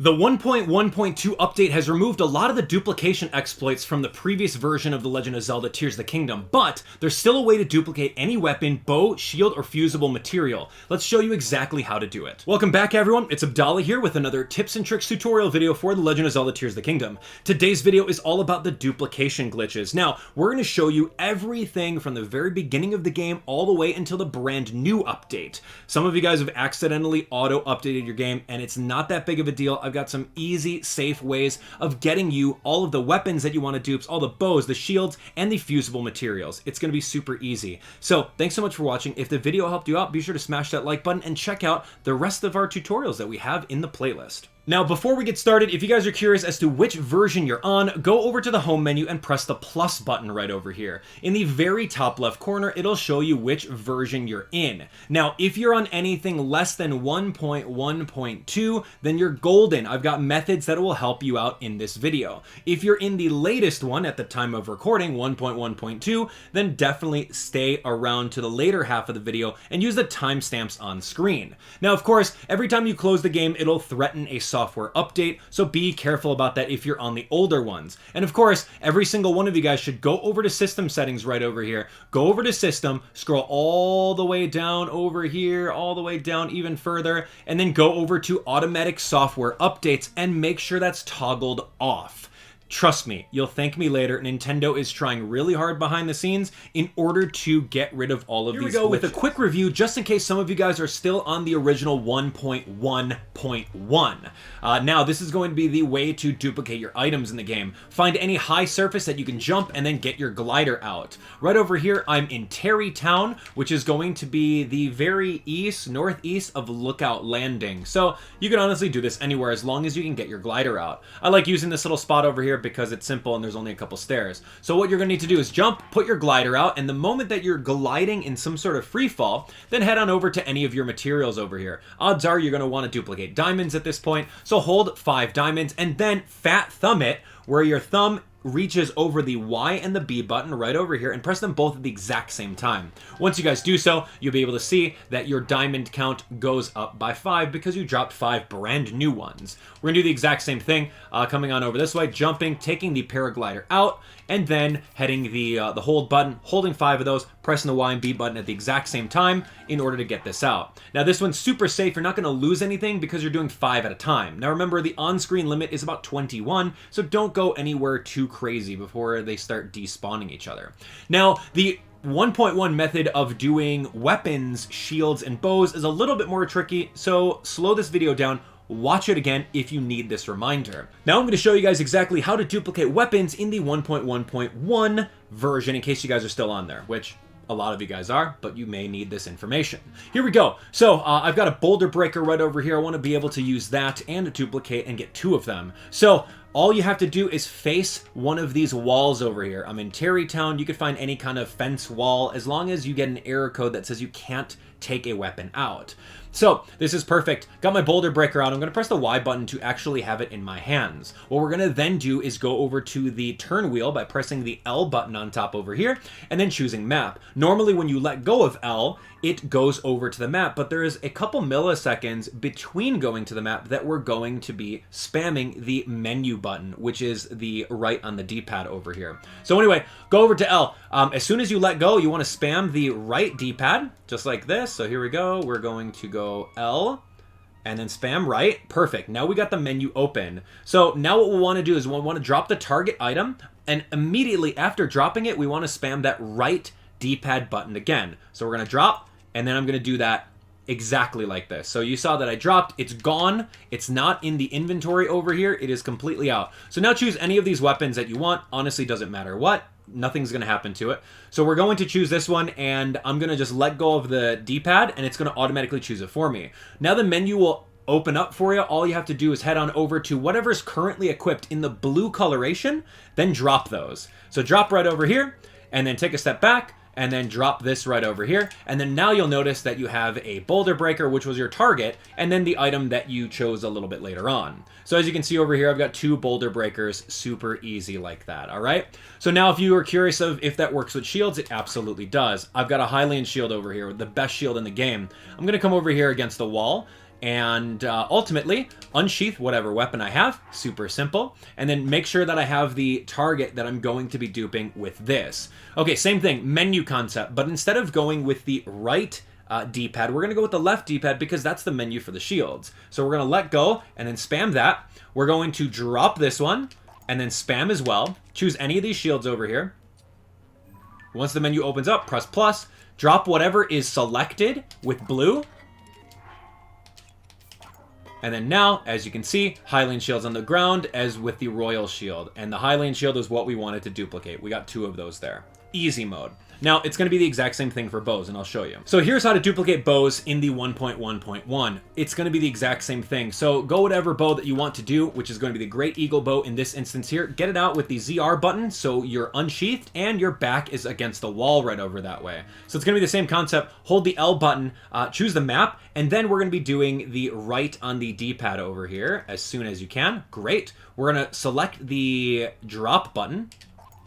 The 1.1.2 update has removed a lot of the duplication exploits from the previous version of The Legend of Zelda Tears of the Kingdom, but there's still a way to duplicate any weapon, bow, shield, or fusible material. Let's show you exactly how to do it. Welcome back everyone, it's Abdallah here with another tips and tricks tutorial video for The Legend of Zelda Tears of the Kingdom. Today's video is all about the duplication glitches. Now, we're going to show you everything from the very beginning of the game all the way until the brand new update. Some of you guys have accidentally auto-updated your game, and it's not that big of a deal. I've got some easy, safe ways of getting you all of the weapons that you want to dupe, all the bows, the shields, and the fusible materials. It's going to be super easy. So thanks so much for watching. If the video helped you out, be sure to smash that like button and check out the rest of our tutorials that we have in the playlist. Now, before we get started, if you guys are curious as to which version you're on, go over to the home menu and press the plus button right over here. In the very top left corner, it'll show you which version you're in. Now, if you're on anything less than 1.1.2, then you're golden. I've got methods that will help you out in this video. If you're in the latest one at the time of recording, 1.1.2, then definitely stay around to the later half of the video and use the timestamps on screen. Now, of course, every time you close the game, it'll threaten a software update, so be careful about that if you're on the older ones. And of course, every single one of you guys should go over to system settings right over here, go over to system, scroll all the way down over here, all the way down even further, and then go over to automatic software updates and make sure that's toggled off. Trust me, you'll thank me later. Nintendo is trying really hard behind the scenes in order to get rid of all of these glitches. Here we go with a quick review, just in case some of you guys are still on the original 1.1.1. Now, this is going to be the way to duplicate your items in the game. Find any high surface that you can jump and then get your glider out. Right over here, I'm in Terry Town, which is going to be the very northeast of Lookout Landing. So you can honestly do this anywhere as long as you can get your glider out. I like using this little spot over here because it's simple and there's only a couple stairs. So what you're going to need to do is jump, put your glider out, and the moment that you're gliding in some sort of free fall, then head on over to any of your materials over here. Odds are you're going to want to duplicate diamonds at this point, so hold 5 diamonds and then fat thumb it where your thumb reaches over the Y and the B button right over here and press them both at the exact same time. Once you guys do so, you'll be able to see that your diamond count goes up by 5 because you dropped 5 brand new ones. We're gonna do the exact same thing, coming on over this way, jumping, taking the paraglider out, and then heading the hold button, holding 5 of those, pressing the Y and B button at the exact same time in order to get this out. Now this one's super safe. You're not going to lose anything because you're doing 5 at a time. Now remember, the on-screen limit is about 21, so don't go anywhere too crazy before they start despawning each other. Now, the 1.1 method of doing weapons, shields, and bows is a little bit more tricky, so slow this video down. Watch it again if you need this reminder. Now I'm going to show you guys exactly how to duplicate weapons in the 1.1.1 version in case you guys are still on there, which a lot of you guys are, but you may need this information. Here we go. So I've got a boulder breaker right over here. I want to be able to use that and duplicate and get 2 of them. So all you have to do is face one of these walls over here. I'm in Terrytown. You could find any kind of fence wall as long as you get an error code that says you can't take a weapon out. So this is perfect. Got my boulder breaker out. I'm going to press the Y button to actually have it in my hands. What we're going to then do is go over to the turn wheel by pressing the L button on top over here and then choosing map. Normally when you let go of L, it goes over to the map, but there is a couple milliseconds between going to the map that we're going to be spamming the menu button, which is the right on the D-pad over here. So anyway, go over to L. As soon as you let go, you want to spam the right D-pad, just like this. So here we go. We're going to go L and then spam right. Perfect. Now we got the menu open. So now what we'll want to do is we'll want to drop the target item, and immediately after dropping it, we want to spam that right D-pad button again. So we're going to drop, and then I'm going to do that exactly like this. So you saw that I dropped, it's gone, it's not in the inventory over here, it is completely out. So now choose any of these weapons that you want. Honestly, doesn't matter what, nothing's going to happen to it. So we're going to choose this one, and I'm going to just let go of the D-pad, and it's going to automatically choose it for me. Now the menu will open up for you. All you have to do is head on over to whatever's currently equipped in the blue coloration, then drop those. So drop right over here, and then take a step back, and then drop this right over here. And then now you'll notice that you have a boulder breaker, which was your target, and then the item that you chose a little bit later on. So as you can see over here, I've got 2 boulder breakers, super easy like that, all right? So now if you are curious of if that works with shields, it absolutely does. I've got a Hylian shield over here, the best shield in the game. I'm gonna come over here against the wall, And ultimately, unsheath whatever weapon I have, super simple, and then make sure that I have the target that I'm going to be duping with this. Okay, same thing, menu concept, but instead of going with the right D-pad, we're going to go with the left D-pad because that's the menu for the shields. So we're going to let go and then spam that. We're going to drop this one and then spam as well. Choose any of these shields over here. Once the menu opens up, press plus, drop whatever is selected with blue. And then now, as you can see, Hylian Shield's on the ground as with the Royal Shield. And the Hylian Shield is what we wanted to duplicate. We got 2 of those there. Easy mode. Now, it's going to be the exact same thing for bows, and I'll show you. So here's how to duplicate bows in the 1.1.1. It's going to be the exact same thing. So go whatever bow that you want to do, which is going to be the Great Eagle bow in this instance here. Get it out with the ZR button so you're unsheathed and your back is against the wall right over that way. So it's going to be the same concept. Hold the L button, choose the map, and then we're going to be doing the right on the D-pad over here as soon as you can. Great. We're going to select the drop button.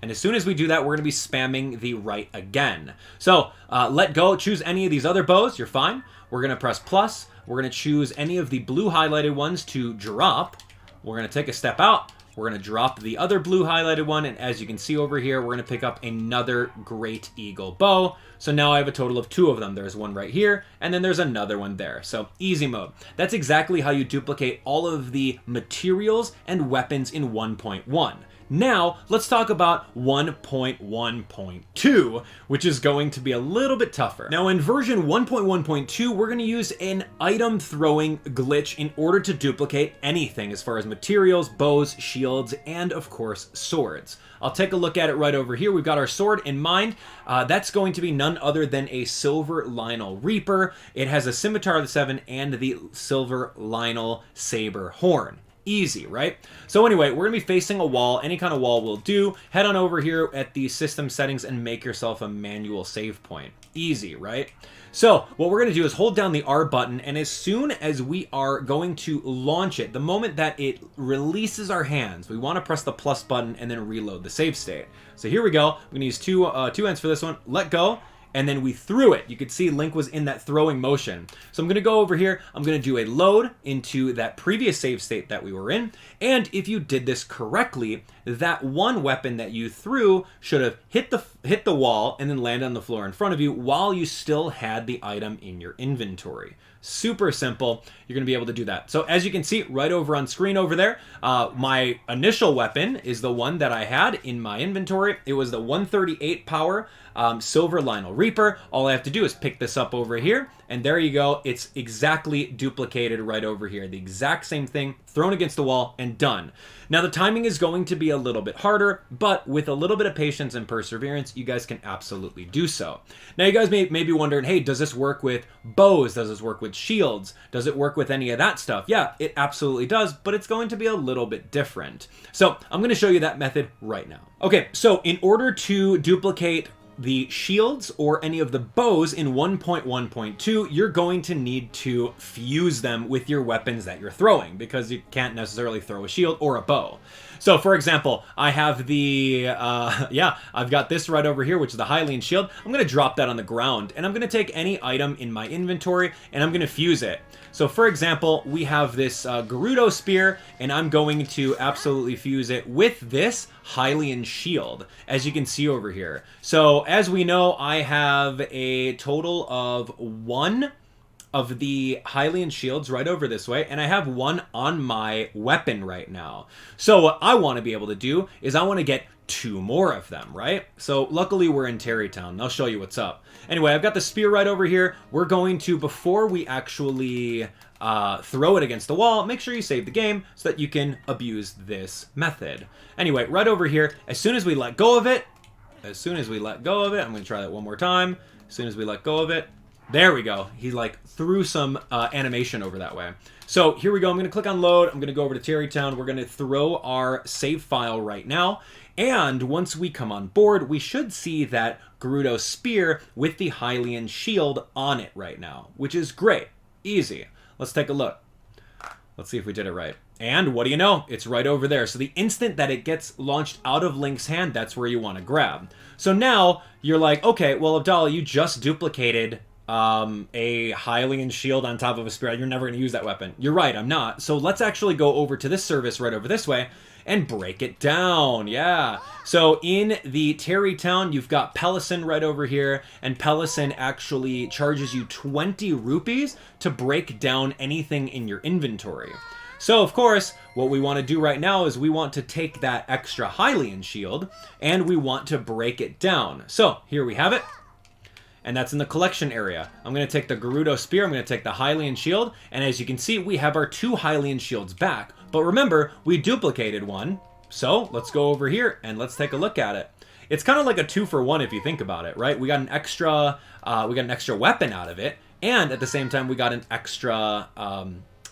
And as soon as we do that, we're going to be spamming the right again. So let go, choose any of these other bows, you're fine. We're going to press plus. We're going to choose any of the blue highlighted ones to drop. We're going to take a step out. We're going to drop the other blue highlighted one. And as you can see over here, we're going to pick up another Great Eagle bow. So now I have a total of 2 of them. There's one right here, and then there's another one there. So easy mode. That's exactly how you duplicate all of the materials and weapons in 1.1. Now, let's talk about 1.1.2, which is going to be a little bit tougher. Now, in version 1.1.2, we're going to use an item throwing glitch in order to duplicate anything as far as materials, bows, shields, and of course, swords. I'll take a look at it right over here. We've got our sword in mind. That's going to be none other than a Silver Lynel Reaper. It has a Scimitar of the 7 and the Silver Lynel Saber Horn. Easy, right? So anyway, we're going to be facing a wall. Any kind of wall will do. Head on over here at the system settings and make yourself a manual save point. Easy, right? So what we're going to do is hold down the R button, and as soon as we are going to launch it, the moment that it releases our hands, we want to press the plus button and then reload the save state. So here we go. I'm going to use two hands for this one. Let go. And then we threw it. You could see Link was in that throwing motion. So I'm going to go over here. I'm going to do a load into that previous save state that we were in. And if you did this correctly, that one weapon that you threw should have hit the wall and then land on the floor in front of you while you still had the item in your inventory. Super simple. You're going to be able to do that. So as you can see right over on screen over there, my initial weapon is the one that I had in my inventory. It was the 138 power Silver Lynel Reaper. All I have to do is pick this up over here, and there you go. It's exactly duplicated right over here. The exact same thing thrown against the wall and done. Now the timing is going to be a little bit harder, but with a little bit of patience and perseverance, you guys can absolutely do so. Now you guys may be wondering, hey, does this work with bows? Does this work with shields? Does it work with any of that stuff? Yeah, it absolutely does, but it's going to be a little bit different. So I'm going to show you that method right now. Okay, so in order to duplicate the shields or any of the bows in 1.1.2, you're going to need to fuse them with your weapons that you're throwing, because you can't necessarily throw a shield or a bow. So for example, I have the, I've got this right over here, which is the Hylian Shield. I'm going to drop that on the ground, and I'm going to take any item in my inventory, and I'm going to fuse it. So for example, we have this Gerudo Spear, and I'm going to absolutely fuse it with this Hylian Shield, as you can see over here. So as we know, I have a total of 1 of the Hylian Shields right over this way, and I have 1 on my weapon right now. So what I want to be able to do is I want to get 2 more of them, right? So luckily we're in Terrytown. I'll show you what's up. Anyway, I've got the spear right over here. We're going to, before we actually throw it against the wall, make sure you save the game so that you can abuse this method. Anyway, right over here, as soon as we let go of it, I'm going to try that one more time. As soon as we let go of it, there we go. He like threw some animation over that way. So here we go. I'm going to click on load. I'm going to go over to Terrytown. We're going to throw our save file right now. And once we come on board, we should see that Gerudo Spear with the Hylian Shield on it right now, which is great. Easy. Let's take a look. Let's see if we did it right. And what do you know? It's right over there. So the instant that it gets launched out of Link's hand, that's where you want to grab. So now you're like, okay, well, Abdallah, you just duplicated a Hylian shield on top of a spear. You're never going to use that weapon. You're right, I'm not. So let's actually go over to this service right over this way and break it down. Yeah. So in the Terry Town, you've got Pelison right over here, and Pelison actually charges you 20 rupees to break down anything in your inventory. So, of course, what we want to do right now is we want to take that extra Hylian shield, and we want to break it down. So, here we have it. And that's in the collection area. I'm going to take the Gerudo Spear, I'm going to take the Hylian Shield, and as you can see, we have our 2 Hylian Shields back. But remember, we duplicated one, so let's go over here and let's take a look at it. It's kind of like a 2-for-1 if you think about it, right? We got an extra weapon out of it, and at the same time, we got an extra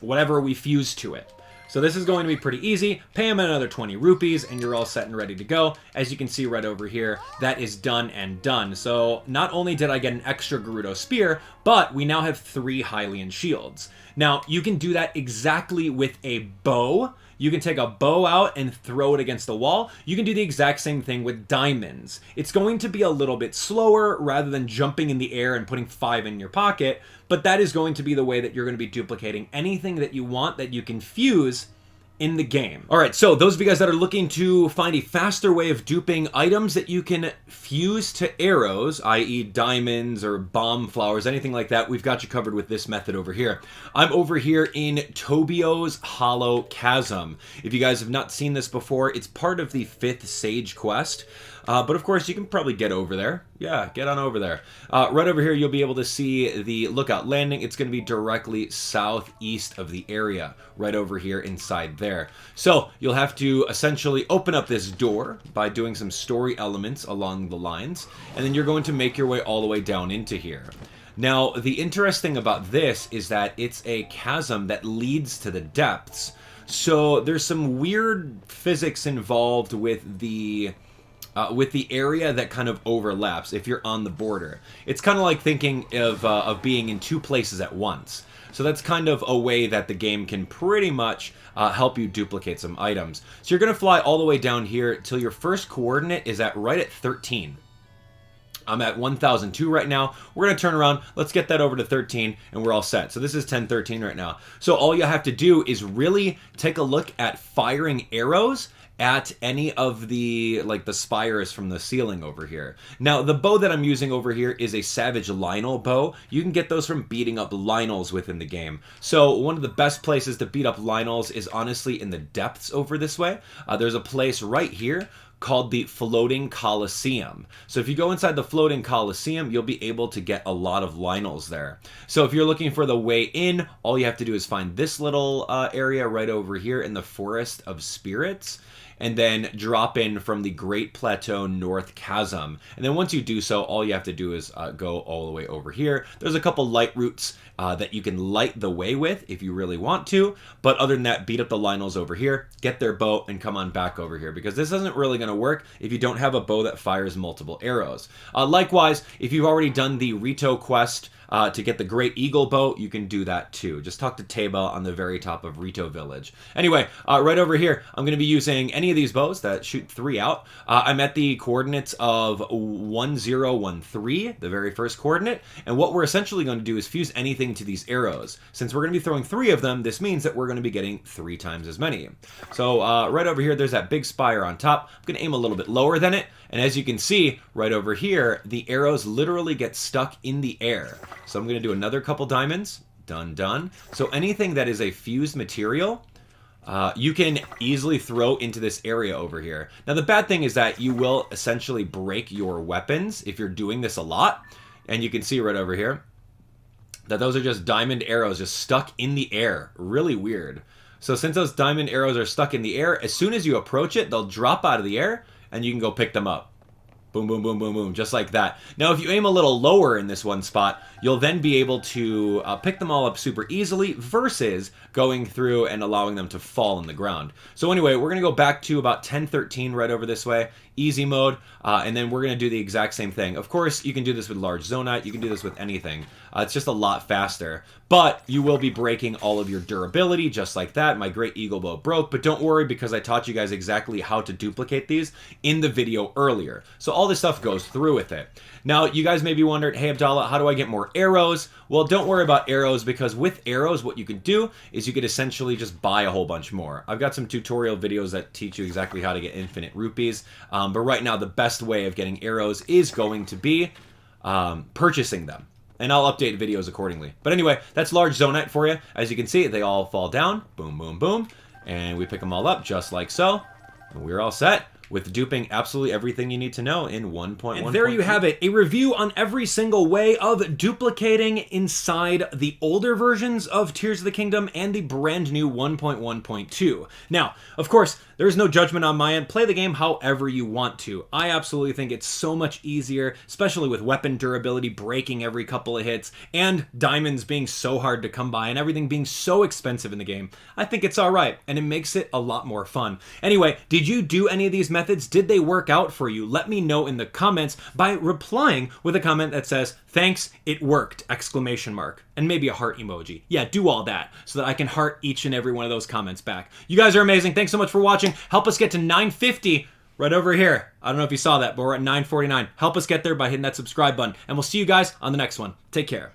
whatever we fused to it. So this is going to be pretty easy. Pay him another 20 rupees and you're all set and ready to go. As you can see right over here, that is done and done. So not only did I get an extra Gerudo Spear, but we now have 3 Hylian Shields. Now, you can do that exactly with a bow. You can take a bow out and throw it against the wall. You can do the exact same thing with diamonds. It's going to be a little bit slower rather than jumping in the air and putting 5 in your pocket, but that is going to be the way that you're going to be duplicating anything that you want that you can fuse in the game. All right, so those of you guys that are looking to find a faster way of duping items that you can fuse to arrows, i.e. diamonds or bomb flowers, anything like that, we've got you covered with this method over here. I'm over here in Tobio's Hollow Chasm. If you guys have not seen this before, it's part of the 5th Sage quest. But of course, you can probably get over there. Yeah, get on over there. Right over here, you'll be able to see the Lookout Landing. It's going to be directly southeast of the area, right over here inside there. So you'll have to essentially open up this door by doing some story elements along the lines, and then you're going to make your way all the way down into here. Now, the interesting about this is that it's a chasm that leads to the depths. So there's some weird physics involved with the area that kind of overlaps if you're on the border. It's kind of like thinking of being in 2 places at once. So that's kind of a way that the game can pretty much help you duplicate some items. So you're going to fly all the way down here till your first coordinate is right at 13. I'm at 1002 right now. We're going to turn around. Let's get that over to 13 and we're all set. So this is 1013 right now. So all you have to do is really take a look at firing arrows at any of the spires from the ceiling over here. Now, the bow that I'm using over here is a Savage Lynel bow. You can get those from beating up Lynels within the game. So one of the best places to beat up Lynels is honestly in the depths over this way. There's a place right here called the Floating Coliseum. So if you go inside the Floating Coliseum, you'll be able to get a lot of Lynels there. So if you're looking for the way in, all you have to do is find this little area right over here in the Forest of Spirits, and then drop in from the Great Plateau North Chasm. And then once you do so, all you have to do is go all the way over here. There's a couple light routes that you can light the way with if you really want to. But other than that, beat up the Lynels over here, get their bow, and come on back over here. Because this isn't really going to work if you don't have a bow that fires multiple arrows. Likewise, if you've already done the Rito quest, to get the Great Eagle bow, you can do that too. Just talk to Teba on the very top of Rito Village. Anyway, right over here, I'm going to be using any of these bows that shoot 3 out. I'm at the coordinates of 1013, the very first coordinate, and what we're essentially going to do is fuse anything to these arrows. Since we're going to be throwing 3 of them, this means that we're going to be getting 3 times as many. So right over here, there's that big spire on top. I'm going to aim a little bit lower than it, and as you can see, right over here, the arrows literally get stuck in the air. So I'm going to do another couple diamonds. Done, done. So anything that is a fused material, you can easily throw into this area over here. Now, the bad thing is that you will essentially break your weapons if you're doing this a lot. And you can see right over here that those are just diamond arrows just stuck in the air. Really weird. So since those diamond arrows are stuck in the air, as soon as you approach it, they'll drop out of the air and you can go pick them up. Boom, boom, boom, boom, boom, just like that. Now, if you aim a little lower in this one spot, you'll then be able to pick them all up super easily versus going through and allowing them to fall on the ground. So anyway, we're going to go back to about 1013 right over this way, easy mode, and then we're going to do the exact same thing. Of course, you can do this with large zonite, you can do this with anything. It's just a lot faster. But you will be breaking all of your durability just like that. My Great Eagle Bow broke, but don't worry because I taught you guys exactly how to duplicate these in the video earlier. So all this stuff goes through with it. Now, you guys may be wondering, hey Abdallah, how do I get more arrows? Well, don't worry about arrows because with arrows, what you can do is you could essentially just buy a whole bunch more. I've got some tutorial videos that teach you exactly how to get infinite rupees. But right now, the best way of getting arrows is going to be purchasing them. And I'll update videos accordingly. But anyway, that's large zonite for you. As you can see, they all fall down. Boom, boom, boom. And we pick them all up just like so. And we're all set with duping absolutely everything you need to know in 1.1. And there you have it, a review on every single way of duplicating inside the older versions of Tears of the Kingdom and the brand new 1.1.2. Now, of course, there's no judgment on my end. Play the game however you want to. I absolutely think it's so much easier, especially with weapon durability breaking every couple of hits, and diamonds being so hard to come by, and everything being so expensive in the game. I think it's alright, and it makes it a lot more fun. Anyway, did you do any of these methods? Did they work out for you? Let me know in the comments by replying with a comment that says, "Thanks, it worked!" exclamation mark. And maybe a heart emoji. Yeah, do all that so that I can heart each and every one of those comments back. You guys are amazing. Thanks so much for watching. Help us get to 950 right over here. I don't know if you saw that, but we're at 949. Help us get there by hitting that subscribe button. And we'll see you guys on the next one. Take care.